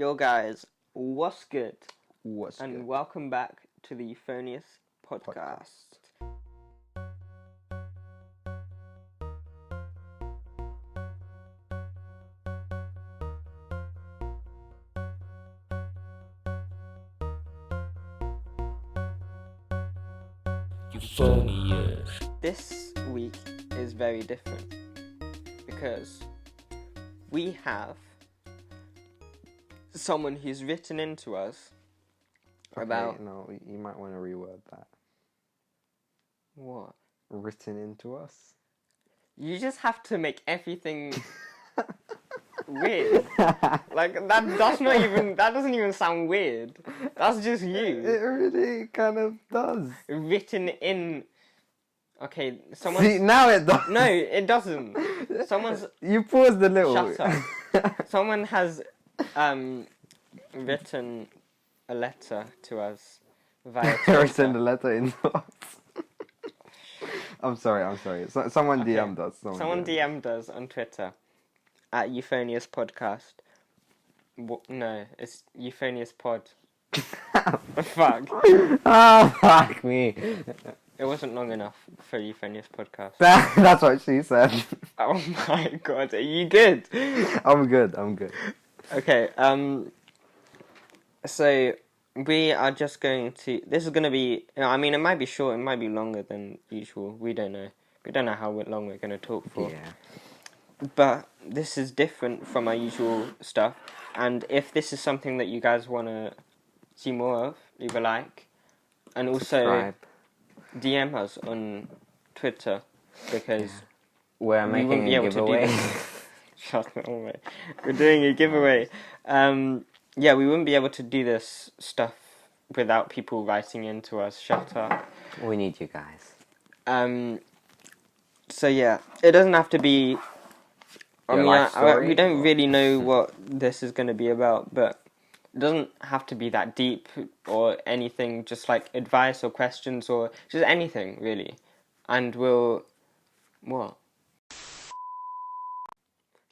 Yo guys, what's good? What's And good? welcome back to the Euphonious podcast. Euphonious. This week is very different because we have someone who's written into us about No, you might want to reword that. what? Written into us. You just have to make everything weird. Like that doesn't even sound weird. That's just It you. really kind of does. Written in. Okay, someone. See, now it does. No, it doesn't. Someone's. You paused a little. Shut up. Someone has written a letter to us via Written the Twitter. letter into us. I'm sorry. Someone Okay. DM'd us. Someone DM'd us on Twitter at Euphonious Podcast. No, it's Euphonious Pod. Fuck. Oh, fuck me. It wasn't long enough for Euphonious Podcast. That's what she said. Oh my god, are you good? I'm good. Okay, so we are just going to. This is going to be. I mean, it might be short. It might be longer than usual. We don't know. We don't know how long we're going to talk for. Yeah. But this is different from our usual stuff. And if this is something that you guys want to see more of, leave a like, and also Subscribe. DM us on Twitter because We're we making wouldn't be a able to do giveaway. this. Shut up, mate. We're doing a giveaway. Yeah, we wouldn't be able to do this stuff without people writing into us. Shut up. We need you guys. So yeah, it doesn't have to be. Your life story, We don't or- really know what this is going to be about, but it doesn't have to be that deep or anything. Just like advice or questions or just anything really, and we'll what?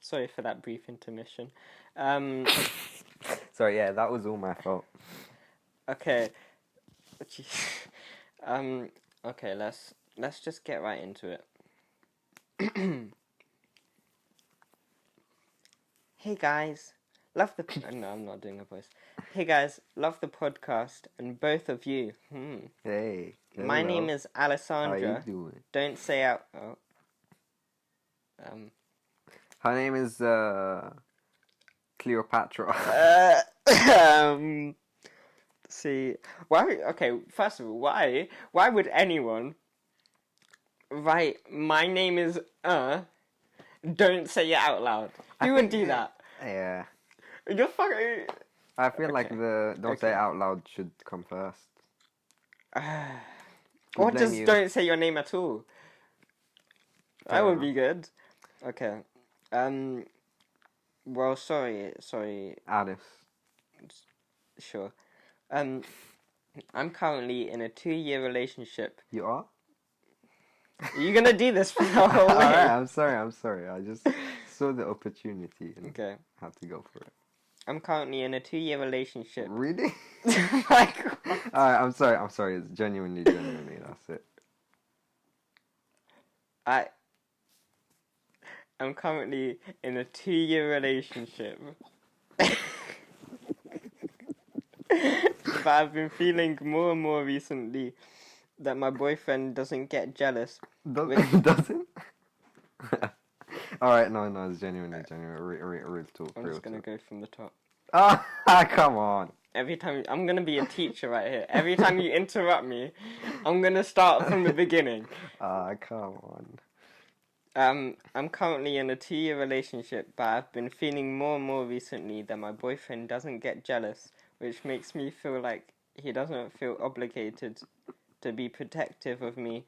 Sorry for that brief intermission. Sorry, yeah, that was all my fault. Okay. Okay, let's just get right into it. Hey guys, love the no, I'm not doing a voice. Hey guys, love the podcast and both of you. Hey. My hello. name is How you Alessandra. doing? Don't say out. Her name is Cleopatra. See, why? Okay, first of all, why would anyone write my name is don't say it out loud? Who would do that? Yeah. You're fucking. I feel like Okay. the don't say Okay. it out loud should come first. Or blame just you. don't say your name at all. That Fair would enough. be good. Okay. Well, sorry. Alice. Sure. I'm currently in a 2-year relationship. You are? Are you gonna do this for the whole way? Alright, I'm sorry. I just saw the opportunity and Okay. had to go for it. I'm currently in a 2-year relationship. Really? Like, Alright, I'm sorry. It's genuinely, that's it. I'm currently in a 2-year relationship. But I've been feeling more and more recently that my boyfriend doesn't get jealous. Doesn't? Alright, no, it's genuine. Real talk. I'm just gonna go from the top. Ah, come on. Every time I'm gonna be a teacher right here. Every time you interrupt me, I'm gonna start from the beginning. Come on. I'm currently in a 2-year relationship, but I've been feeling more and more recently that my boyfriend doesn't get jealous, which makes me feel like he doesn't feel obligated to be protective of me,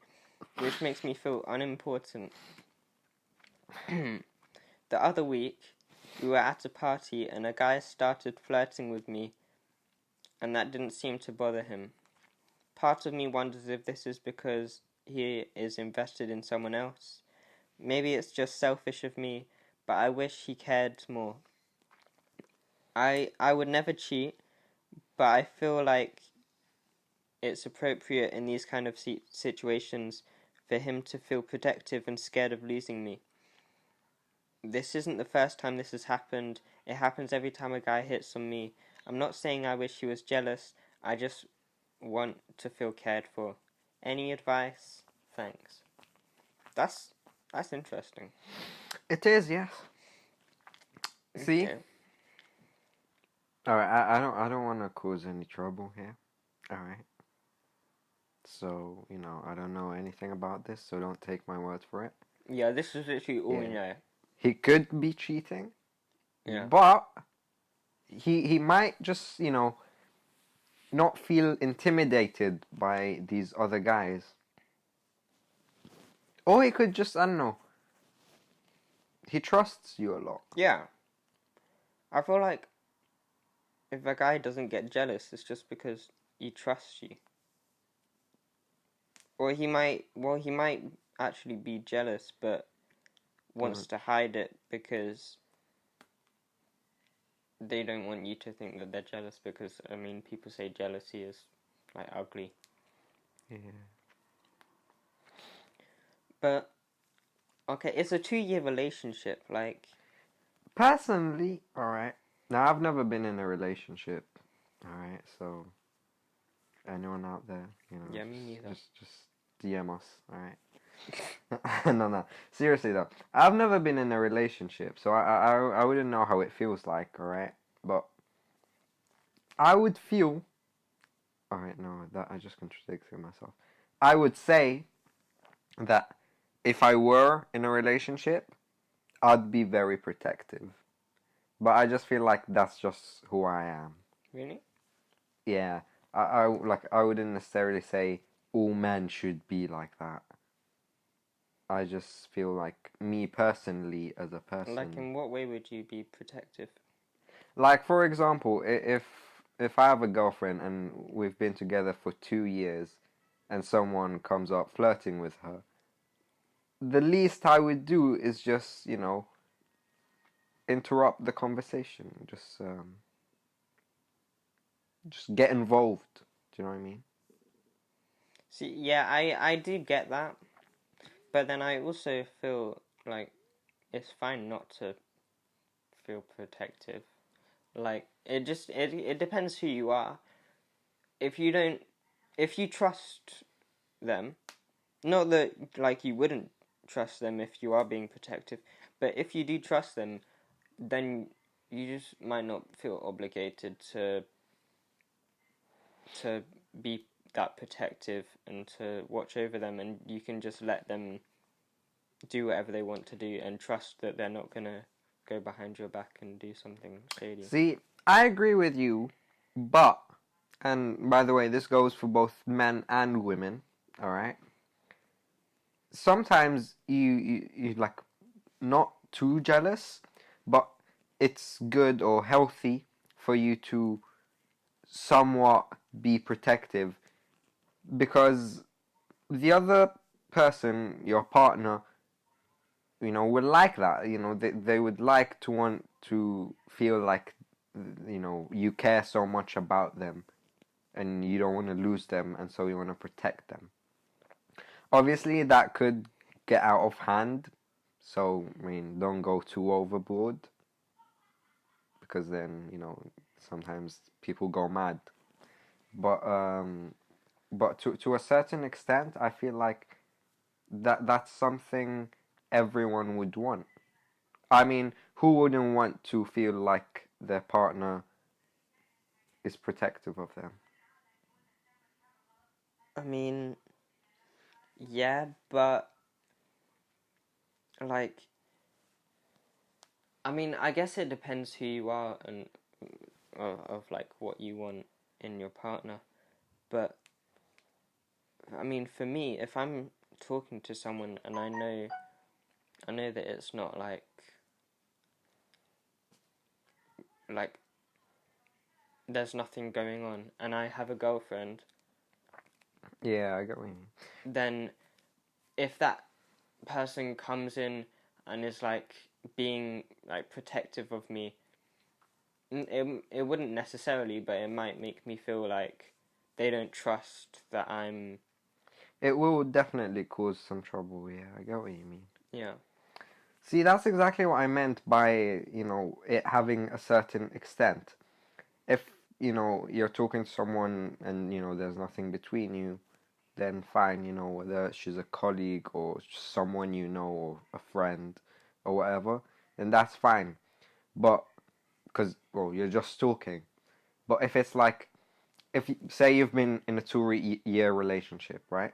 which makes me feel unimportant. The other week, we were at a party and a guy started flirting with me, and that didn't seem to bother him. Part of me wonders if this is because he is invested in someone else. Maybe it's just selfish of me, but I wish he cared more. I would never cheat, but I feel like it's appropriate in these kind of situations for him to feel protective and scared of losing me. This isn't the first time this has happened. It happens every time a guy hits on me. I'm not saying I wish he was jealous. I just want to feel cared for. Any advice? Thanks. That's that's interesting. It is, yes. See? Okay. Alright, I don't wanna cause any trouble here. Alright. So, I don't know anything about this, so don't take my word for it. Yeah, this is literally all we Yeah. know. He could be cheating, Yeah. but he might just, not feel intimidated by these other guys. Or he could just, I don't know, he trusts you a lot. Yeah. I feel like if a guy doesn't get jealous, it's just because he trusts you. Or he might actually be jealous, but wants to hide it because they don't want you to think that they're jealous. Because I mean, people say jealousy is like ugly. Yeah. But okay, it's a 2-year relationship. Like, Personally, alright. Now, I've never been in a relationship, alright, so anyone out there, yeah, me neither. just DM us, alright? No. Seriously though, I've never been in a relationship, so I wouldn't know how it feels like, alright? But I would feel, alright, no, that I just contradicted myself. I would say that if I were in a relationship, I'd be very protective. But I just feel like that's just who I am. Really? Yeah, I wouldn't necessarily say all men should be like that. I just feel like me personally as a person. Like, in what way would you be protective? Like, for example, if I have a girlfriend and we've been together for 2 years and someone comes up flirting with her, the least I would do is just, interrupt the conversation. Just get involved. Do you know what I mean? See, yeah, I do get that, but then I also feel like it's fine not to feel protective. Like, it depends who you are. If you trust them, not that like you wouldn't trust them if you are being protective, but if you do trust them, then you just might not feel obligated to be that protective and to watch over them, and you can just let them do whatever they want to do and trust that they're not gonna go behind your back and do something shady. See, I agree with you, but, and by the way, this goes for both men and women, alright? Sometimes you like not too jealous, but it's good or healthy for you to somewhat be protective because the other person, your partner, would like that. They would like to want to feel like, you care so much about them and you don't want to lose them, and so you want to protect them. Obviously, that could get out of hand, so, I mean, don't go too overboard because then, sometimes people go mad. But to a certain extent, I feel like that's something everyone would want. I mean, who wouldn't want to feel like their partner is protective of them? I mean, yeah, but like, I mean, I guess it depends who you are and of like what you want in your partner. But I mean, for me, if I'm talking to someone and I know that it's not like there's nothing going on, and I have a girlfriend, Yeah, I get what you mean. then if that person comes in and is like being like protective of me, it wouldn't necessarily, but it might make me feel like they don't trust that I'm. It will definitely cause some trouble. Yeah, I get what you mean. Yeah. See, that's exactly what I meant by, it having a certain extent. If, you're talking to someone and, there's nothing between you, then fine, whether she's a colleague or someone you know or a friend or whatever, then that's fine. But, because, well, you're just talking. But if it's like, say you've been in a 2 year relationship, right?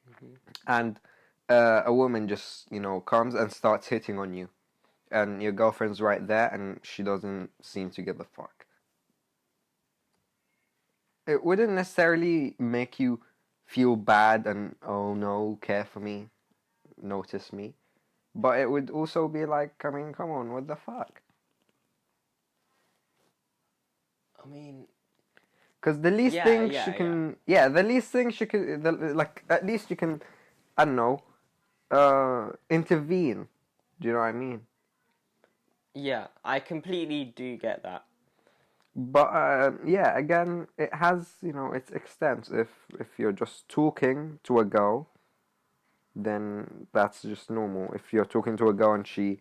Mm-hmm. And a woman just, comes and starts hitting on you, and your girlfriend's right there, and she doesn't seem to give a fuck. It wouldn't necessarily make you feel bad and, oh no, care for me, notice me. But it would also be like, I mean, come on, what the fuck? I mean, Because the least yeah, thing she yeah, yeah. can, yeah, the least thing she could, like, at least you can, I don't know, intervene. Do you know what I mean? Yeah, I completely do get that. But yeah, again, it has its extent. If you're just talking to a girl, then that's just normal. If you're talking to a girl and she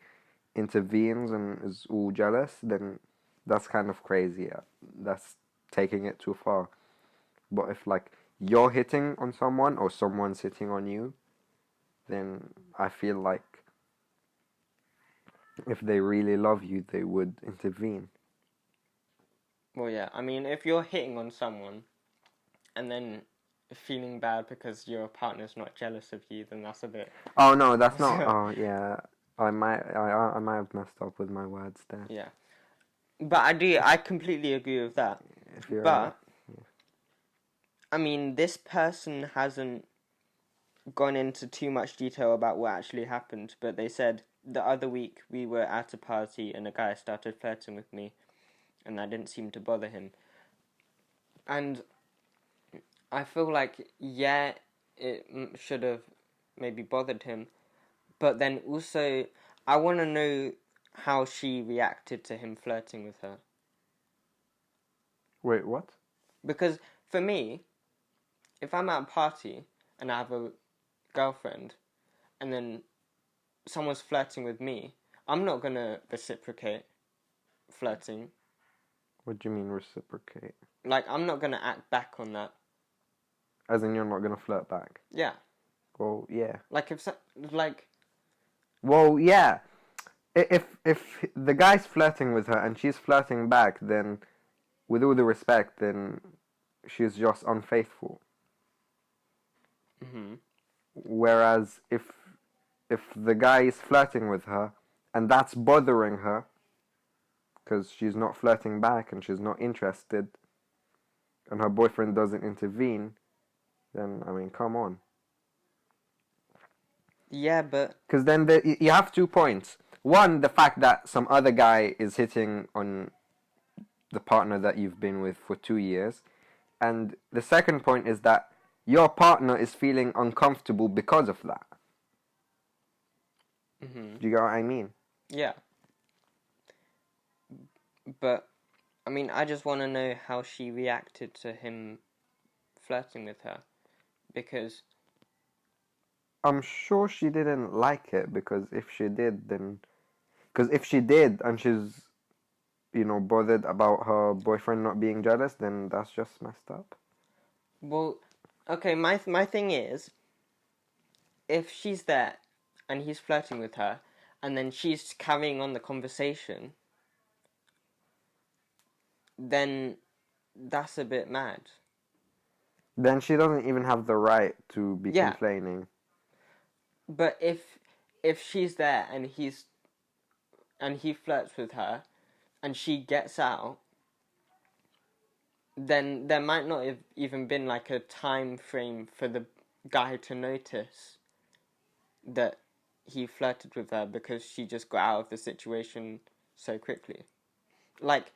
intervenes and is all jealous, then that's kind of crazy. Yeah. That's taking it too far. But if like you're hitting on someone or someone's hitting on you, then I feel like if they really love you, they would intervene. Well, yeah, I mean, if you're hitting on someone and then feeling bad because your partner's not jealous of you, then that's a bit. Oh no, that's not. Oh yeah, I might have messed up with my words there. Yeah. But I completely agree with that. If you're, But, I mean, this person hasn't gone into too much detail about what actually happened, but they said the other week we were at a party and a guy started flirting with me, and that didn't seem to bother him. And I feel like, yeah, it should have maybe bothered him, but then also, I want to know how she reacted to him flirting with her. wait, what? Because for me, if I'm at a party and I have a girlfriend and then someone's flirting with me, I'm not gonna reciprocate flirting. What do you mean reciprocate? Like, I'm not gonna act back on that. As in, you're not gonna flirt back? Yeah. Well, yeah. Like, like, Well, yeah. If the guy's flirting with her and she's flirting back, then with all the respect, then she's just unfaithful. mm-hmm. Whereas if the guy is flirting with her and that's bothering her because she's not flirting back and she's not interested and her boyfriend doesn't intervene, then I mean, come on. Yeah, but Because then you have 2 points. One, the fact that some other guy is hitting on the partner that you've been with for 2 years. And the second point is that your partner is feeling uncomfortable because of that. mm-hmm. Do you get what I mean? Yeah. But I mean, I just want to know how she reacted to him flirting with her, because I'm sure she didn't like it because if she did, then. Because if she did and she's, bothered about her boyfriend not being jealous, then that's just messed up. well, okay, my thing is, if she's there and he's flirting with her, and then she's carrying on the conversation, then that's a bit mad. Then she doesn't even have the right to be Yeah, complaining. but if she's there and he flirts with her, and she gets out, then there might not have even been like a time frame for the guy to notice that he flirted with her because she just got out of the situation so quickly. Like,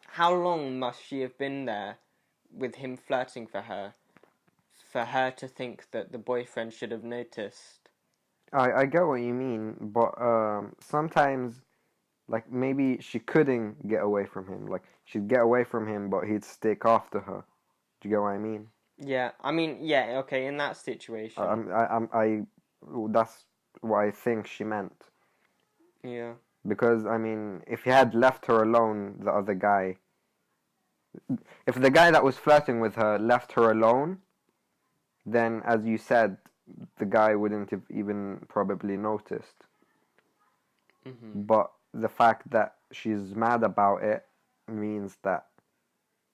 how long must she have been there with him flirting for her to think that the boyfriend should have noticed? I get what you mean, but sometimes, Like maybe she couldn't get away from him. Like she'd get away from him, but he'd stick after her. Do you get what I mean? Yeah, I mean, yeah, okay, in that situation. That's what I think she meant. Yeah. Because I mean, if he had left her alone, the other guy, if the guy that was flirting with her left her alone, then as you said, the guy wouldn't have even probably noticed. Mm-hmm. But the fact that she's mad about it means that,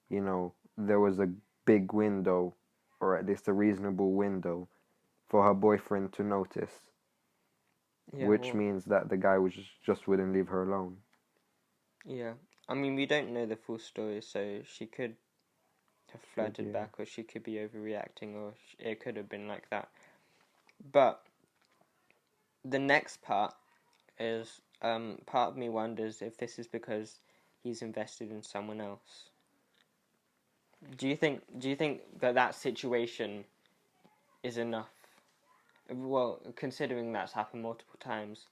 you know, there was a big window, or at least a reasonable window, for her boyfriend to notice, Yeah, which well, means that the guy was just wouldn't leave her alone. yeah. I mean, we don't know the full story, so she could have flirted Yeah. back, or she could be overreacting, or it could have been like that. But the next part is, part of me wonders if this is because he's invested in someone else. Do you think that situation is enough? Well, considering that's happened multiple times,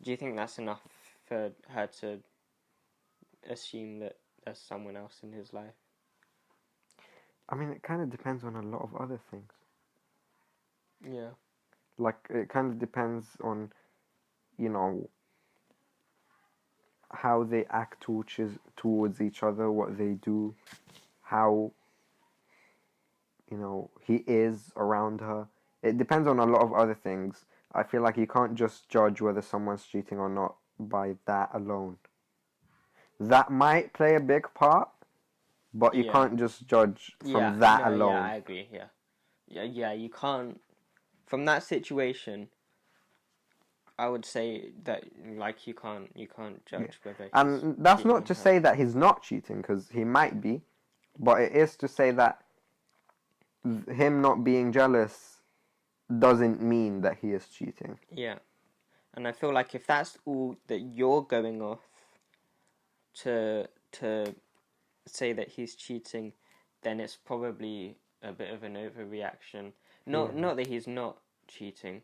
do you think that's enough for her to assume that there's someone else in his life? I mean, it kind of depends on a lot of other things. Yeah. Like, it kind of depends on, you know, how they act towards each other, what they do, how, you know, he is around her. It depends on a lot of other things. I feel like you can't just judge whether someone's cheating or not by that alone. That might play a big part, but you Yeah. can't just judge Yeah. from that No. Yeah. alone. I agree. Yeah. Yeah. Yeah. You can't. From that situation, I would say that like you can't Yeah. judge whether he's And that's cheating not on to her. say that he's not cheating, because he might be, but it is to say that him not being jealous doesn't mean that he is cheating. Yeah. And I feel like if that's all that you're going off to say that he's cheating, then it's probably a bit of an overreaction. Yeah. Not that he's not cheating.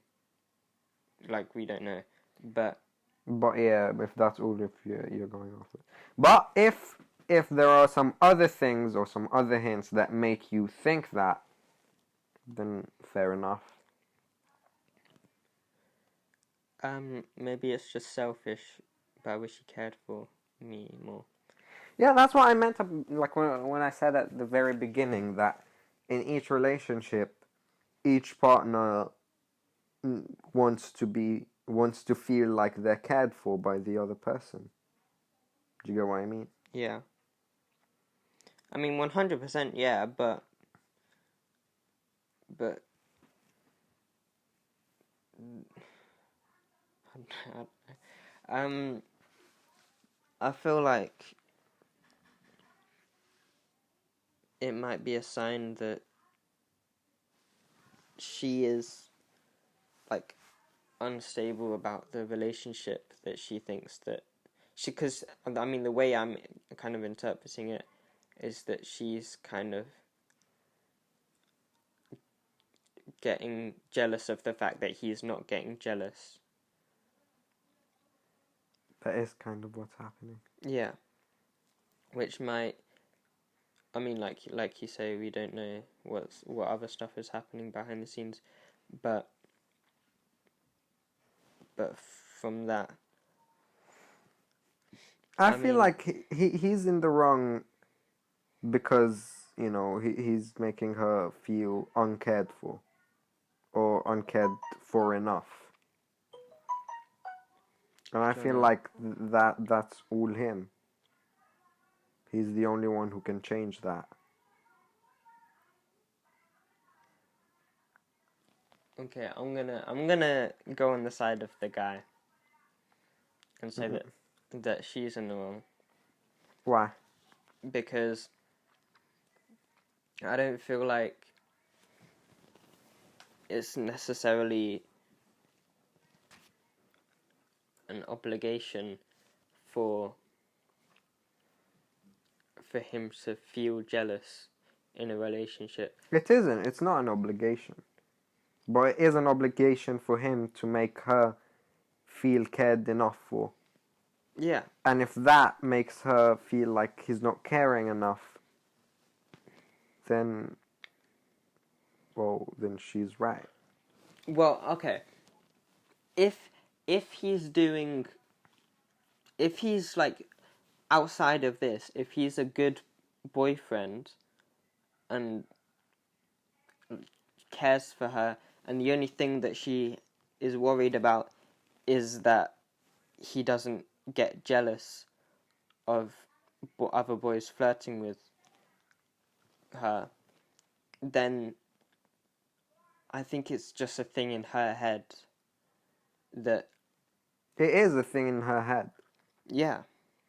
Like we don't know, but But yeah, if that's all, if you're going off it. But if there are some other things or some other hints that make you think that, then fair enough. maybe it's just selfish. But I wish he cared for me more. Yeah, that's what I meant. Like when I said at the very beginning that in each relationship, each partner wants to feel like they're cared for by the other person. Do you get what I mean? Yeah. I mean, 100%. Yeah, but um, I feel like it might be a sign that she is like unstable about the relationship, that she thinks that because I mean the way I'm kind of interpreting it is that she's kind of getting jealous of the fact that he's not getting jealous. That is kind of what's happening. Yeah, which might, I mean, like you say, we don't know what other stuff is happening behind the scenes, but from that, I I feel mean, like he's in the wrong because, you know, he's making her feel uncared for or uncared for enough. And I don't feel know. like that's all him. He's the only one who can change that. Okay, I'm gonna go on the side of the guy and say that she's in the wrong, Why? because I don't feel like it's necessarily an obligation for him to feel jealous in a relationship. It isn't. It's not an obligation. But it is an obligation for him to make her feel cared enough for. Yeah. And if that makes her feel like he's not caring enough, then, well, then she's right. Well, okay. If if he's doing, if he's like outside of this, if he's a good boyfriend and cares for her, and the only thing that she is worried about is that he doesn't get jealous of other boys flirting with her, then I think it's just a thing in her head that, It is a thing in her head. yeah.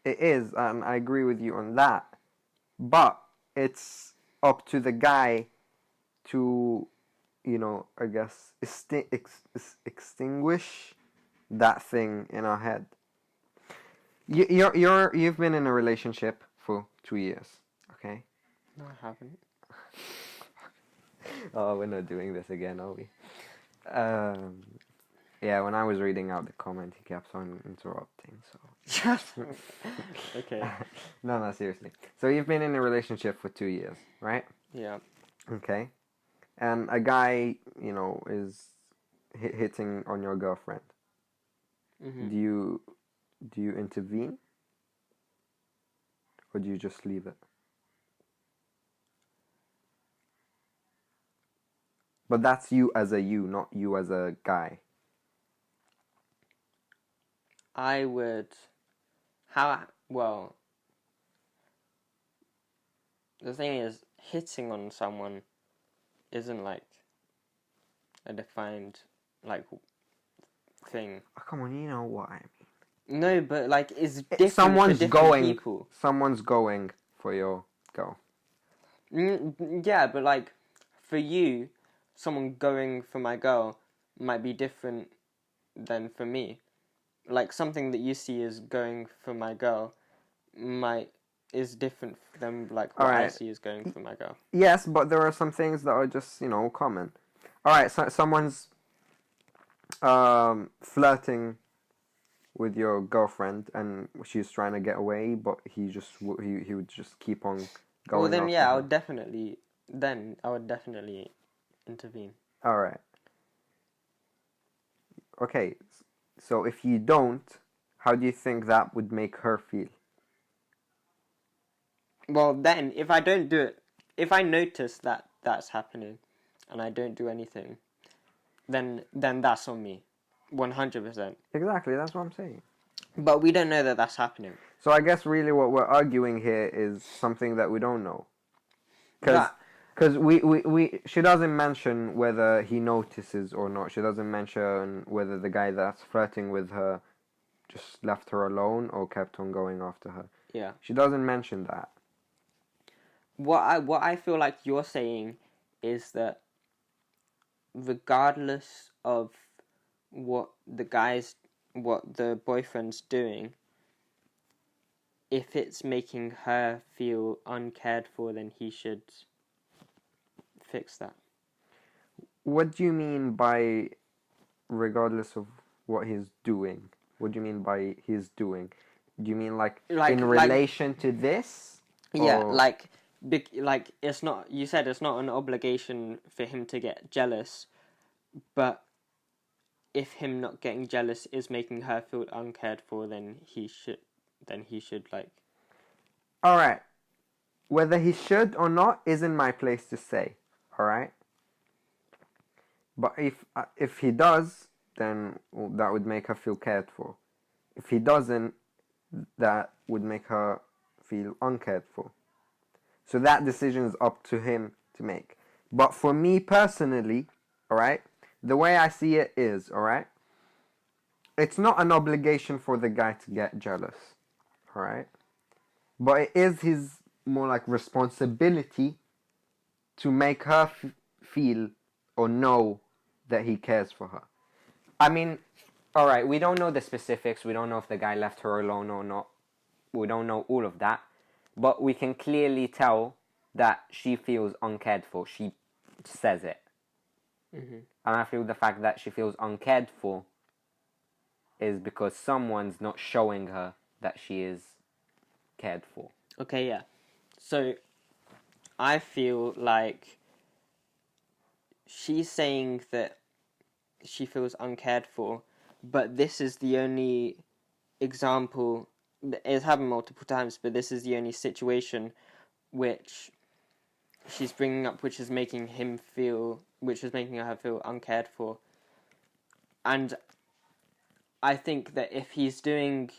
It is, and I agree with you on that. But it's up to the guy to, I guess, extinguish that thing in our head. You've been in a relationship for 2 years, okay? No, I haven't. Oh, we're not doing this again, are we? Yeah, when I was reading out the comment, he kept on interrupting, so... Okay. No, seriously. So you've been in a relationship for 2 years, right? Yeah. Okay. And a guy, is hitting on your girlfriend. Mm-hmm. Do you intervene, or do you just leave it? But that's you as a you, not you as a guy. I would. How? Well, the thing is, hitting on someone isn't like a defined like thing. Oh, come on, you know what I mean. No, but like it's different for different people. Someone's going for your girl. Yeah, but like for you, someone going for my girl might be different than for me. Like something that you see as going for my girl is different than like All what I right. see as going for my girl. Yes, but there are some things that are just, common. All right, so someone's flirting with your girlfriend and she's trying to get away, but he would just keep on Well, going then after yeah, her. I would definitely intervene. All right. Okay. So if you don't, how do you think that would make her feel? Well, then if I don't do it, if I notice that that's happening, and I don't do anything, then that's on me, 100%. Exactly, that's what I'm saying. But we don't know that that's happening. So I guess really what we're arguing here is something that we don't know. Because she doesn't mention whether he notices or not. She doesn't mention whether the guy that's flirting with her just left her alone or kept on going after her. Yeah. She doesn't mention that. What I feel like you're saying is that regardless of what the boyfriend's doing, if it's making her feel uncared for, then he should fix that. What do you mean by regardless of what he's doing? What do you mean by he's doing? Do you mean like in relation to this? Yeah, Or... like it's not. You said it's not an obligation for him to get jealous, but if him not getting jealous is making her feel uncared for, then he should like. All right. Whether he should or not isn't my place to say. All right. But if he does, then that would make her feel cared for. If he doesn't, that would make her feel uncared for. So that decision is up to him to make. But for me personally, all right, the way I see it is, all right, it's not an obligation for the guy to get jealous, all right, but it is his more like responsibility to make her feel or know that he cares for her. I mean, all right, we don't know the specifics. We don't know if the guy left her alone or not. We don't know all of that. But we can clearly tell that she feels uncared for. She says it. Mm-hmm. And I feel the fact that she feels uncared for is because someone's not showing her that she is cared for. Okay, yeah. So I feel like she's saying that she feels uncared for, but this is the only example. It's happened multiple times, but this is the only situation which she's bringing up, which is making her feel uncared for. And I think that if he's doing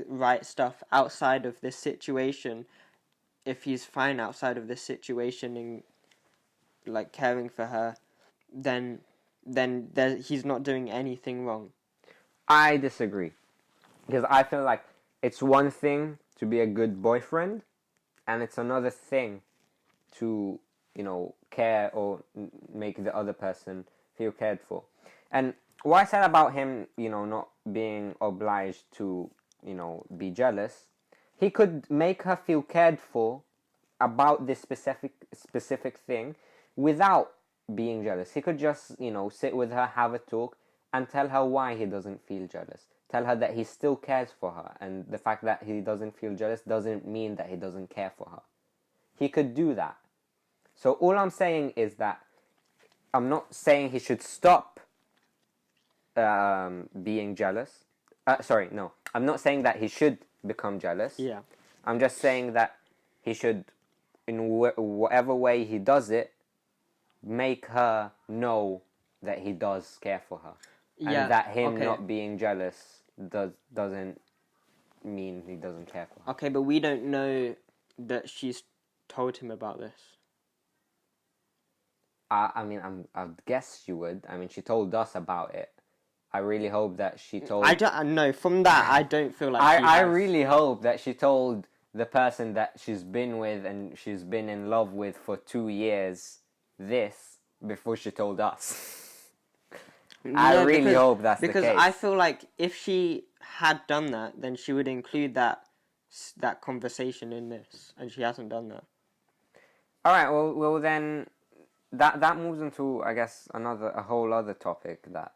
right stuff outside of this situation, if he's fine outside of this situation and like caring for her, then he's not doing anything wrong. I disagree, because I feel like it's one thing to be a good boyfriend, and it's another thing to, care or make the other person feel cared for. And what I said about him, not being obliged to, be jealous, he could make her feel cared for about this specific thing without being jealous. He could just, sit with her, have a talk, and tell her why he doesn't feel jealous. Tell her that he still cares for her, and the fact that he doesn't feel jealous doesn't mean that he doesn't care for her. He could do that. So all I'm saying is that I'm not saying he should stop being jealous. No. I'm not saying that he should become jealous. Yeah. I'm just saying that he should, in whatever way he does it, make her know that he does care for her. Yeah. And that him okay. not being jealous doesn't mean he doesn't care for her. Okay, but we don't know that she's told him about this. I guess she would. I mean, she told us about it. I really hope that she told... I don't know. From that, I don't feel like I really hope that she told the person that she's been with and she's been in love with for 2 years this before she told us. I really hope that's the case. Because I feel like if she had done that, then she would include that conversation in this, and she hasn't done that. All right. Well then, that moves into, I guess, a whole other topic that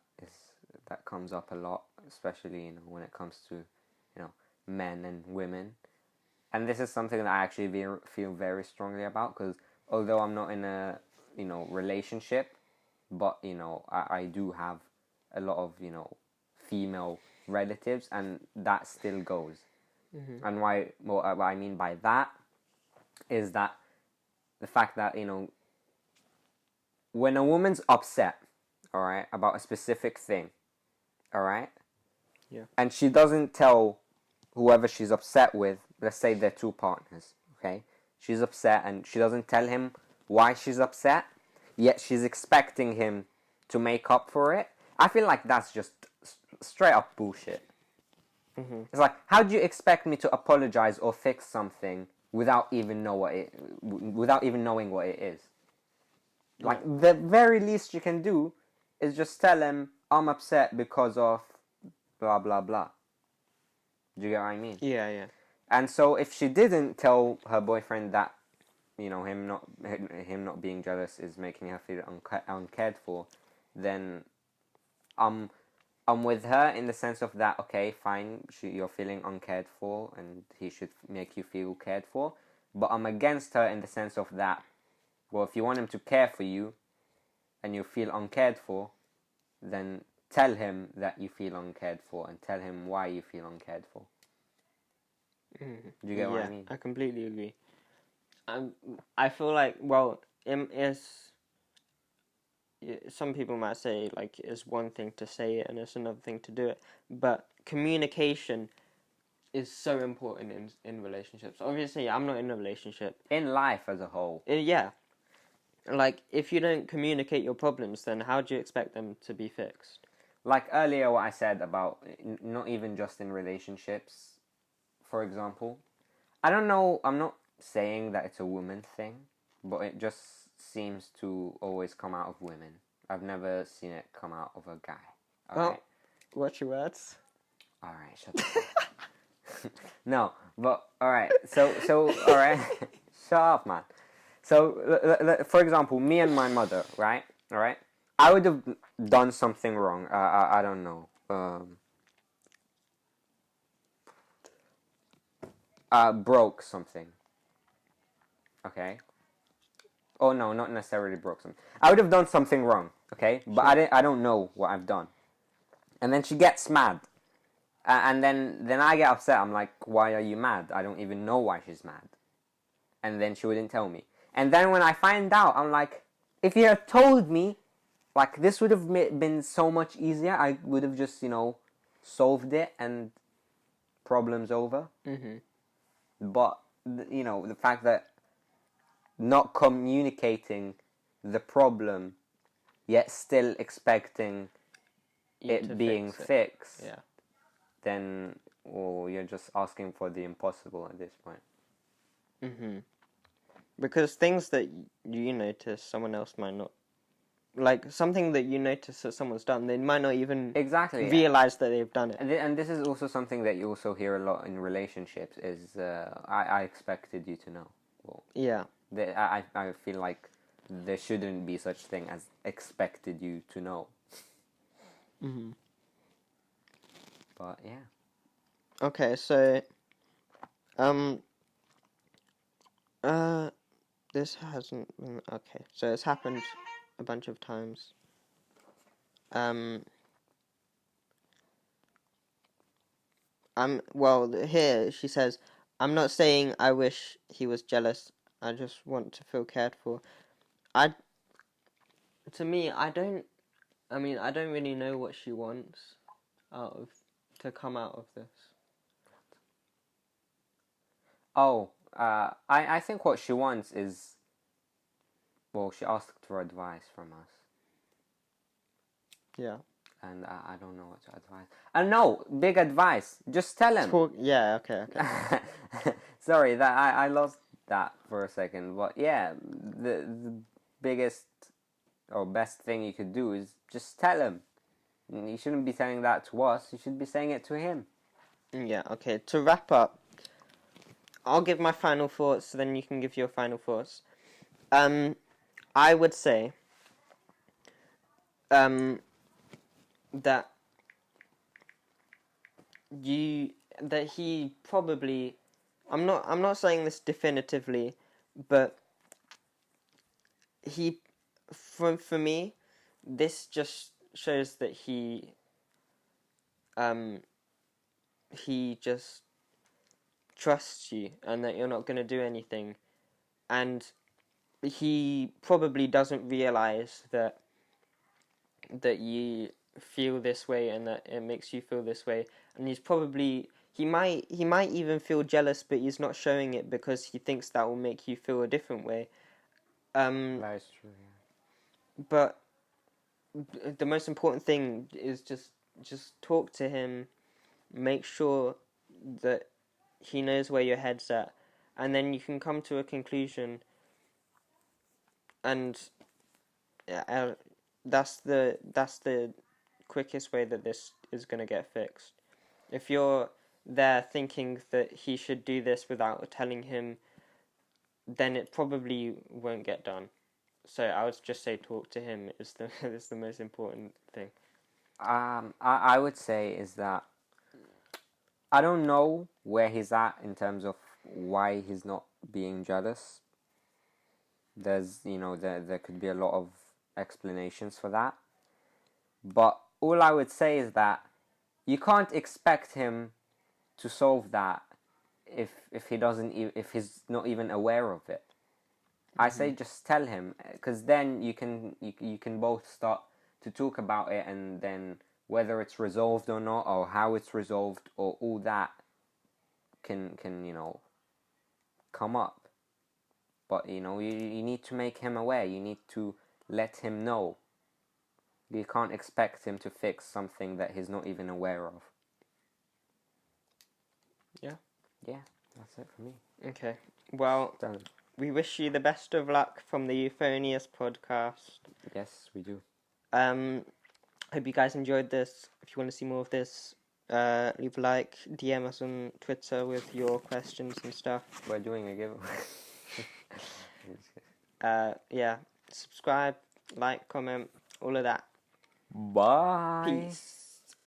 comes up a lot, especially when it comes to men and women. And this is something that I actually feel very strongly about, because although I'm not in a relationship, but I do have a lot of female relatives, and that still goes. Mm-hmm. And what I mean by that is that the fact that when a woman's upset, all right, about a specific thing, all right, yeah, and she doesn't tell whoever she's upset with, let's say they're two partners, okay, she's upset and she doesn't tell him why she's upset, yet she's expecting him to make up for it. I feel like that's just straight up bullshit. Mm-hmm. It's like, how do you expect me to apologize or fix something without even knowing what it is? Like, the very least you can do is just tell him, I'm upset because of blah blah blah. Do you get what I mean? Yeah, yeah. And so if she didn't tell her boyfriend that him not being jealous is making her feel uncared for, then I'm with her in the sense of that, okay, fine, you're feeling uncared for and he should make you feel cared for. But I'm against her in the sense of that, well, if you want him to care for you and you feel uncared for, then tell him that you feel uncared for and tell him why you feel uncared for. Do you get what I mean? I completely agree. I feel like, well, some people might say, like, it's one thing to say it and it's another thing to do it, but communication is so important in relationships. Obviously, I'm not in a relationship. In life as a whole. Yeah. Like, if you don't communicate your problems, then how do you expect them to be fixed? Like earlier what I said about not even just in relationships, for example. I don't know, I'm not saying that it's a woman thing, but it just seems to always come out of women. I've never seen it come out of a guy. Alright? Watch your words. Alright, shut up. No, but alright, so alright, shut up, man. So, for example, me and my mother, right? Alright? I would have done something wrong. I don't know. um, broke something. Okay. Oh no, not necessarily broke something. I would have done something wrong. Okay, but Sure. I don't know what I've done. And then she gets mad, and then I get upset. I'm like, why are you mad? I don't even know why she's mad. And then she wouldn't tell me. And then when I find out, I'm like, if you had told me, like this would have been so much easier. I would have just solved it and problems over. Mm-hmm. But the fact that not communicating the problem yet still expecting You to it being fix it. fixed, Yeah. then you're just asking for the impossible at this point. Mm-hmm. Because things that you notice, someone else might not. Like, something that you notice that someone's done, they might not even Exactly. realize that they've done it. And this is also something that you also hear a lot in relationships is, I expected you to know. Well, Yeah. I feel like there shouldn't be such thing as expected you to know. Mm-hmm. But yeah. Okay, so, this hasn't been, okay, so it's happened a bunch of times. Well, here she says, I'm not saying I wish he was jealous, I just want to feel cared for. To me, I don't really know what she wants to come out of this. Oh, I think what she wants is, well, she asked for advice from us. Yeah. And I don't know what to advise. No, big advice. Just tell him. Yeah, okay. Sorry, that I lost that for a second. But yeah, the biggest or best thing you could do is just tell him. You shouldn't be saying that to us. You should be saying it to him. Yeah, okay. To wrap up, I'll give my final thoughts, so then you can give your final thoughts. I would say that he probably, I'm not saying this definitively, but for me, this just shows that he just trusts you and that you're not going to do anything, and he probably doesn't realize that you feel this way and that it makes you feel this way, and he might even feel jealous, but he's not showing it because he thinks that will make you feel a different way. That is true. Yeah. But the most important thing is just talk to him, make sure that he knows where your head's at, and then you can come to a conclusion. And that's the quickest way that this is going to get fixed. If you're there thinking that he should do this without telling him, then it probably won't get done. So I would just say talk to him is the is the most important thing. I would say is that I don't know where he's at in terms of why he's not being jealous. There's, there could be a lot of explanations for that. But all I would say is that you can't expect him to solve that if if he's not even aware of it. I say just tell him, because then you can both start to talk about it, and then whether it's resolved or not, or how it's resolved, or all that can come up. But you need to make him aware. You need to let him know. You can't expect him to fix something that he's not even aware of. Yeah. Yeah, that's it for me. Okay. Well, Done. we wish you the best of luck from the Euphonious podcast. Yes, we do. Hope you guys enjoyed this. If you want to see more of this, leave a like, DM us on Twitter with your questions and stuff. We're doing a giveaway. Yeah, subscribe, like, comment, all of that. Bye. Peace.